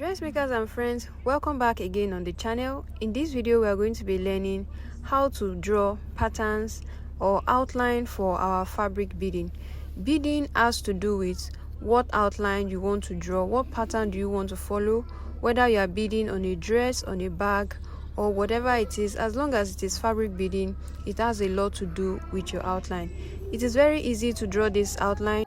Dressmakers and friends, welcome back again on the channel. In this video we are going to be learning how to draw patterns or outline for our fabric beading. Beading has to do with what outline you want to draw, what pattern do you want to follow, whether you are beading on a dress, on a bag, or whatever it is. As long as it is fabric beading, it has a lot to do with your outline. It is very easy to draw this outline.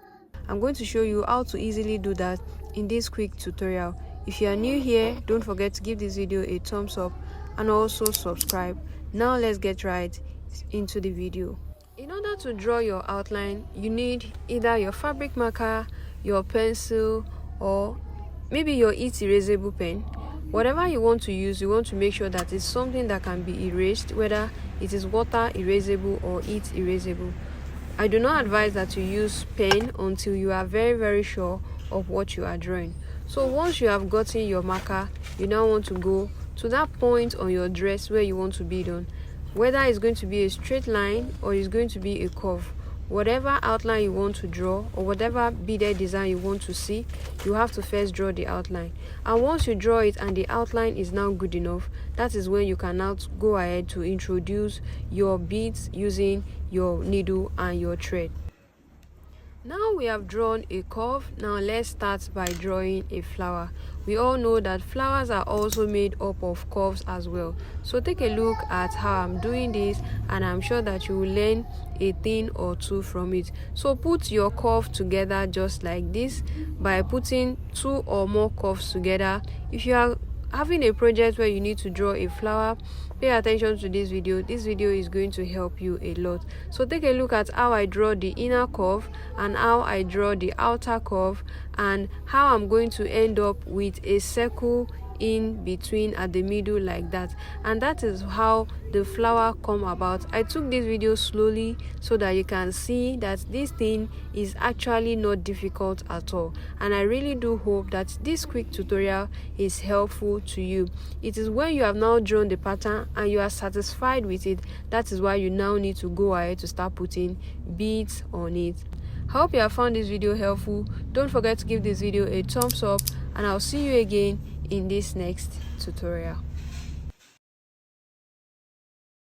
I'm going to show you how to easily do that in this quick tutorial. If you are new here, don't forget to give this video a thumbs up and also subscribe. Now let's get right into the video. In order to draw your outline, you need either your fabric marker, your pencil, or maybe your heat erasable pen. Whatever you want to use, you want to make sure that it's something that can be erased, whether it is water erasable or heat erasable. I do not advise that you use pen until you are very sure of what you are drawing. So once you have gotten your marker, you now want to go to that point on your dress where you want to bead on. Whether it's going to be a straight line or it's going to be a curve, whatever outline you want to draw or whatever beaded design you want to see, you have to first draw the outline. And once you draw it and the outline is now good enough, that is when you can now go ahead to introduce your beads using your needle and your thread. Now we have drawn a curve. Now let's start by drawing a flower. We all know that flowers are also made up of curves as well. So take a look at how I'm doing this, and I'm sure that you will learn a thing or two from it. So put your curve together just like this by putting two or more curves together. If you are having a project where you need to draw a flower, pay attention to this video. This video is going to help you a lot. So take a look at how I draw the inner curve and how I draw the outer curve, and how I'm going to end up with a circle in between at the middle like that. And that is how the flower come about. I took this video slowly so that you can see that this thing is actually not difficult at all, and I really do hope that this quick tutorial is helpful to you. It is when you have now drawn the pattern and you are satisfied with it, that is why you now need to go ahead to start putting beads on it. I hope you have found this video helpful. Don't forget to give this video a thumbs up, and I'll see you again in this next tutorial.